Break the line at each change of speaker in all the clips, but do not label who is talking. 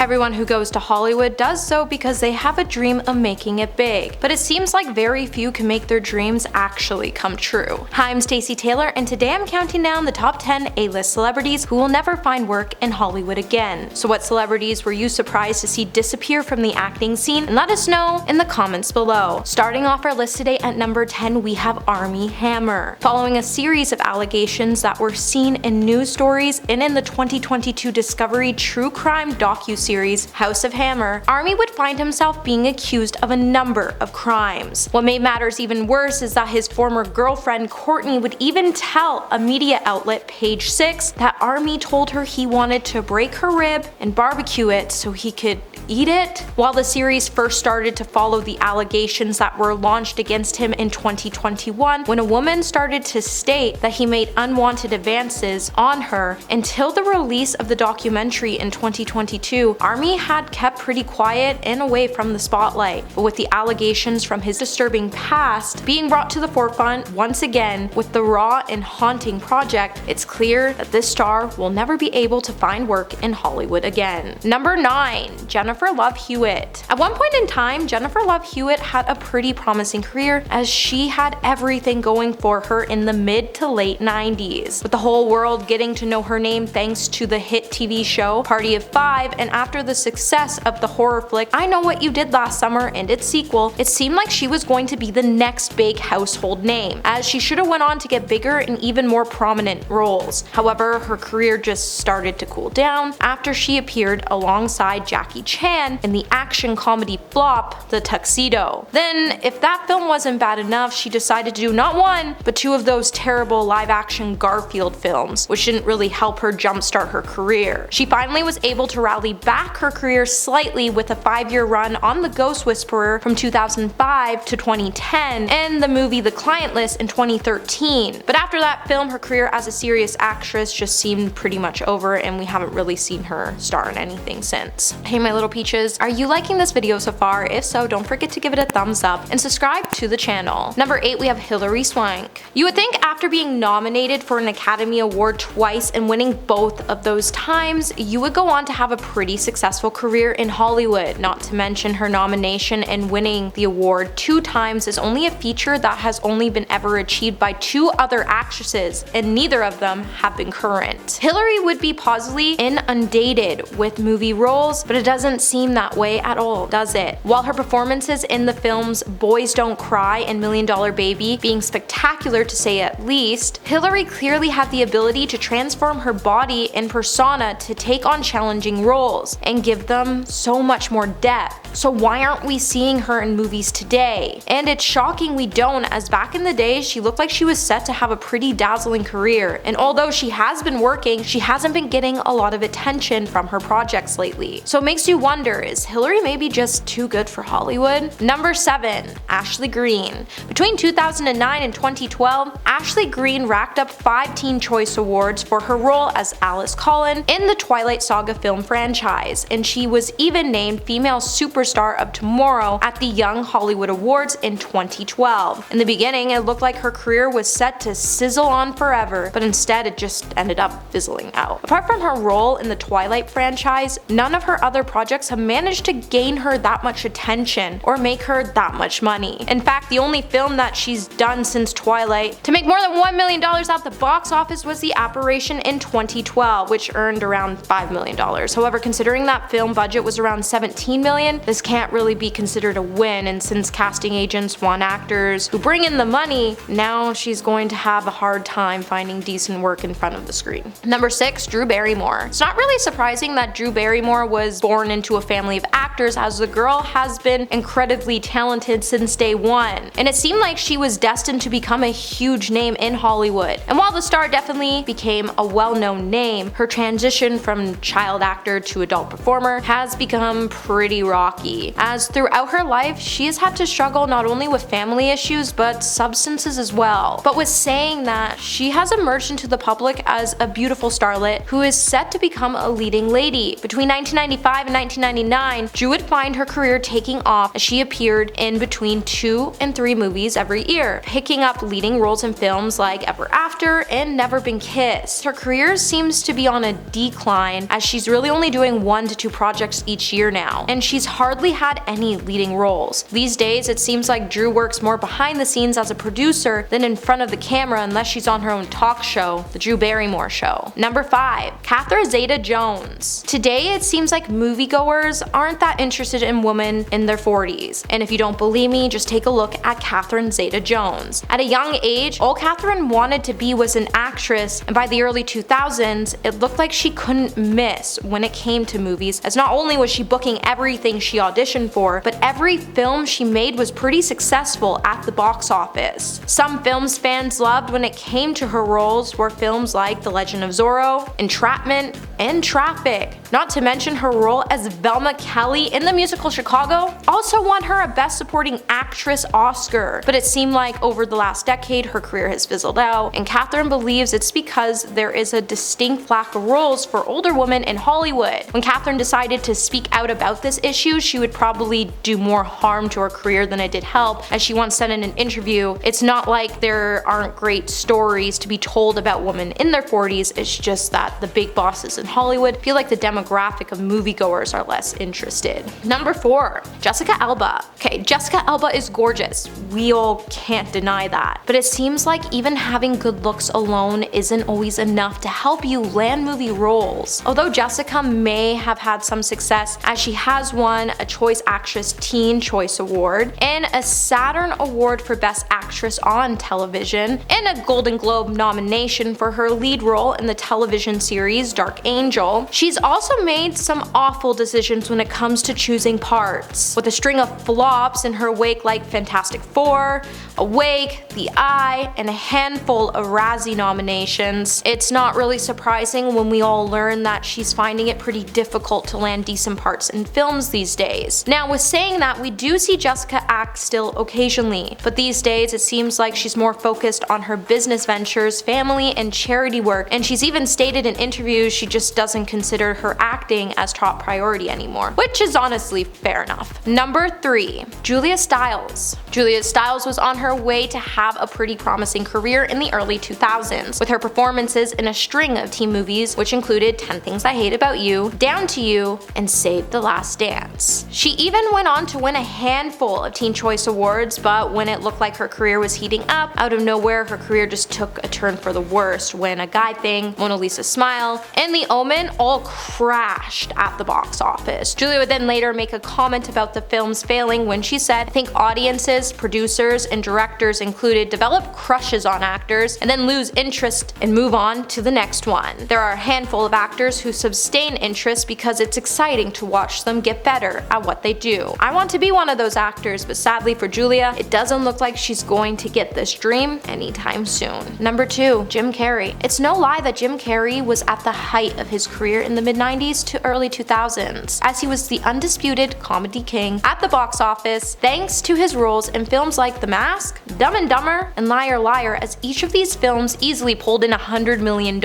Everyone who goes to Hollywood does so because they have a dream of making it big, but it seems like very few can make their dreams actually come true. Hi, I'm Stacey Taylor, and today I'm counting down the top 10 A-list celebrities who will never find work in Hollywood again. So what celebrities were you surprised to see disappear from the acting scene? And let us know in the comments below. Starting off our list today at number 10, we have Armie Hammer. Following a series of allegations that were seen in news stories and in the 2022 Discovery true crime docuseries House of Hammer, Armie would find himself being accused of a number of crimes. What made matters even worse is that his former girlfriend Courtney would even tell a media outlet, Page 6, that Armie told her he wanted to break her rib and barbecue it so he could eat it. While the series first started to follow the allegations that were launched against him in 2021, when a woman started to state that he made unwanted advances on her, until the release of the documentary in 2022, Armie had kept pretty quiet and away from the spotlight. But with the allegations from his disturbing past being brought to the forefront once again with the raw and haunting project, it's clear that this star will never be able to find work in Hollywood again. Number 9. Jennifer Love Hewitt. At one point in time, Jennifer Love Hewitt had a pretty promising career as she had everything going for her in the mid to late 90s, with the whole world getting to know her name thanks to the hit TV show Party of Five, and after the success of the horror flick I Know What You Did Last Summer and its sequel, it seemed like she was going to be the next big household name, as she should have went on to get bigger and even more prominent roles. However, her career just started to cool down after she appeared alongside Jackie Chan in the action comedy flop The Tuxedo. Then, if that film wasn't bad enough, she decided to do not one, but two of those terrible live-action Garfield films, which didn't really help her jumpstart her career. She finally was able to rally back her career slightly with a 5-year run on The Ghost Whisperer from 2005 to 2010, and the movie The Client List in 2013. But after that film, her career as a serious actress just seemed pretty much over, and we haven't really seen her star in anything since. Hey my little peaches, are you liking this video so far? If so, don't forget to give it a thumbs up and subscribe to the channel. Number 8, we have Hilary Swank. You would think after being nominated for an Academy Award twice and winning both of those times, you would go on to have a pretty successful career in Hollywood. Not to mention her nomination and winning the award 2 times is only a feature that has only been ever achieved by 2 other actresses, and neither of them have been current. Hilary would be positively inundated with movie roles, but it doesn't seem that way at all, does it? While her performances in the films Boys Don't Cry and $1 Million Baby being spectacular to say at least, Hilary clearly had the ability to transform her body and persona to take on challenging roles and give them so much more depth. So why aren't we seeing her in movies today? And it's shocking we don't, as back in the day she looked like she was set to have a pretty dazzling career, and although she has been working, she hasn't been getting a lot of attention from her projects lately. So it makes you wonder, is Hilary maybe just too good for Hollywood? Number 7. Ashley Greene. Between 2009 and 2012, Ashley Greene racked up 5 Teen Choice Awards for her role as Alice Cullen in the Twilight Saga film franchise, and she was even named Female Superstar of Tomorrow at the Young Hollywood Awards in 2012. In the beginning, it looked like her career was set to sizzle on forever, but instead it just ended up fizzling out. Apart from her role in the Twilight franchise, none of her other projects have managed to gain her that much attention or make her that much money. In fact, the only film that she's done since Twilight to make more than $1 million at the box office was The Apparition in 2012, which earned around $5 million. However, considering that film budget was around $17 million, this can't really be considered a win, and since casting agents want actors who bring in the money, now she's going to have a hard time finding decent work in front of the screen. Number 6. Drew Barrymore. It's not really surprising that Drew Barrymore was born into a family of actors, as the girl has been incredibly talented since day one, and it seemed like she was destined to become a huge name in Hollywood. And while the star definitely became a well-known name, her transition from child actor to adult performer has become pretty rocky, as throughout her life she has had to struggle not only with family issues but substances as well. But with saying that, she has emerged into the public as a beautiful starlet who is set to become a leading lady. Between 1995 and 1999, Drew would find her career taking off as she appeared in between 2 and 3 movies every year, picking up leading roles in films like Ever After and Never Been Kissed. Her career seems to be on a decline, as she's really only doing one 1 to 2 projects each year now, and she's hardly had any leading roles. These days, it seems like Drew works more behind the scenes as a producer than in front of the camera unless she's on her own talk show, The Drew Barrymore Show. Number 5. Catherine Zeta-Jones. Today, it seems like moviegoers aren't that interested in women in their 40s, and if you don't believe me, just take a look at Catherine Zeta-Jones. At a young age, all Catherine wanted to be was an actress, and by the early 2000s, it looked like she couldn't miss when it came to movies, as not only was she booking everything she auditioned for, but every film she made was pretty successful at the box office. Some films fans loved when it came to her roles were films like The Legend of Zorro, Entrapment, and Traffic. Not to mention her role as Velma Kelly in the musical Chicago also won her a Best Supporting Actress Oscar, but it seemed like over the last decade her career has fizzled out, and Catherine believes it's because there is a distinct lack of roles for older women in Hollywood. When Catherine decided to speak out about this issue, she would probably do more harm to her career than it did help. As she once said in an interview, it's not like there aren't great stories to be told about women in their 40s, it's just that the big bosses in Hollywood feel like the demographic of moviegoers are less interested. Number 4. Jessica Alba. Okay, Jessica Alba is gorgeous. We all can't deny that. But it seems like even having good looks alone isn't always enough to help you land movie roles. Although Jessica may have had some success, as she has won a Choice Actress Teen Choice Award and a Saturn Award for Best Actress on Television, and a Golden Globe nomination for her lead role in the television series Dark Angel, she's also made some awful decisions when it comes to choosing parts. With a string of flops in her wake like Fantastic Four, Awake, The Eye, and a handful of Razzie nominations, it's not really surprising when we all learn that she's finding it pretty difficult to land decent parts in films these days. Now, with saying that, we do see Jessica act still occasionally, but these days it seems like she's more focused on her business ventures, family, and charity work, and she's even stated in interviews she just doesn't consider her acting as top priority anymore, which is honestly fair enough. Number 3. Julia Stiles. Julia Stiles was on her way to have a pretty promising career in the early 2000s, with her performances in a string of teen movies which included 10 Things I Hate About You, Down to You, and Save the Last Dance. She even went on to win a handful of Teen Choice Awards, but when it looked like her career was heating up, out of nowhere her career just took a turn for the worst when A Guy Thing, Mona Lisa Smile, and The Omen all crashed at the box office. Julia would then later make a comment about the films failing when she said, "I think audiences, producers, and directors included develop crushes on actors and then lose interest and move on to the next one. There are a handful of actors who sustain interest because it's exciting to watch them get better at what they do. I want to be one of those actors, but sadly for Julia, it doesn't look like she's going to get this dream anytime soon." Number 2. Jim Carrey. It's no lie that Jim Carrey was at the height of his career in the mid-90s to early 2000s, as he was the undisputed comedy king at the box office thanks to his roles in films like The Mask, Dumb and Dumber, and Liar Liar, as each of these films easily pulled in $100 million.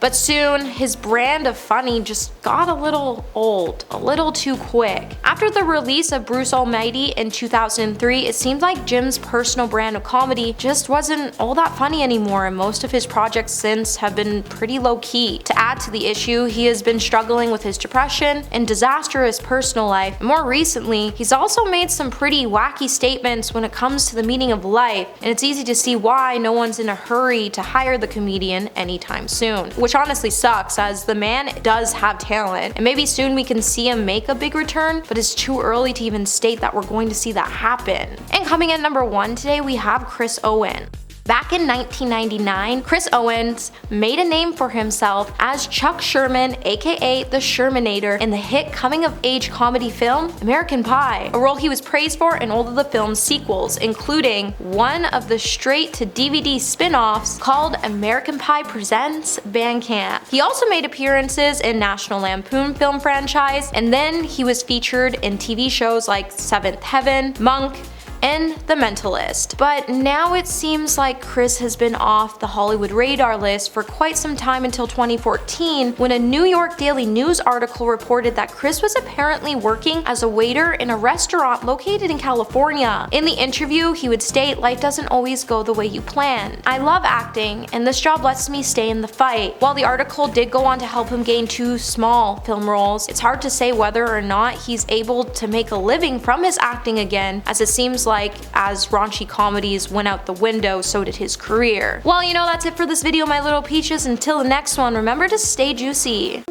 But soon, his brand of funny just got a little old, a little too quick. After the release of Bruce Almighty in 2003, it seemed like Jim's personal brand of comedy just wasn't all that funny anymore, and most of his projects since have been pretty low-key. To add to the issue, he has been struggling with his depression and disastrous personal life, and more recently, he's also made some pretty wacky statements when it comes to the meaning of life, and it's easy to see why no one's in a hurry to hire the comedian anytime soon. Which honestly sucks, as the man does have talent, and maybe soon we can see him make a big return, but it's too early to even state that we're going to see that happen. And coming in number 1 today, we have Chris Owen. Back in 1999, Chris Owens made a name for himself as Chuck Sherman, aka the Shermanator, in the hit coming-of-age comedy film American Pie, a role he was praised for in all of the film's sequels, including one of the straight-to-DVD spin-offs called American Pie Presents Bandcamp. He also made appearances in National Lampoon film franchise, and then he was featured in TV shows like Seventh Heaven, Monk, and The Mentalist. But now it seems like Chris has been off the Hollywood radar list for quite some time until 2014, when a New York Daily News article reported that Chris was apparently working as a waiter in a restaurant located in California. In the interview, he would state, "Life doesn't always go the way you plan. I love acting, and this job lets me stay in the fight." While the article did go on to help him gain 2 small film roles, it's hard to say whether or not he's able to make a living from his acting again, as it seems like as raunchy comedies went out the window, so did his career. Well, that's it for this video, my little peaches. Until the next one, remember to stay juicy.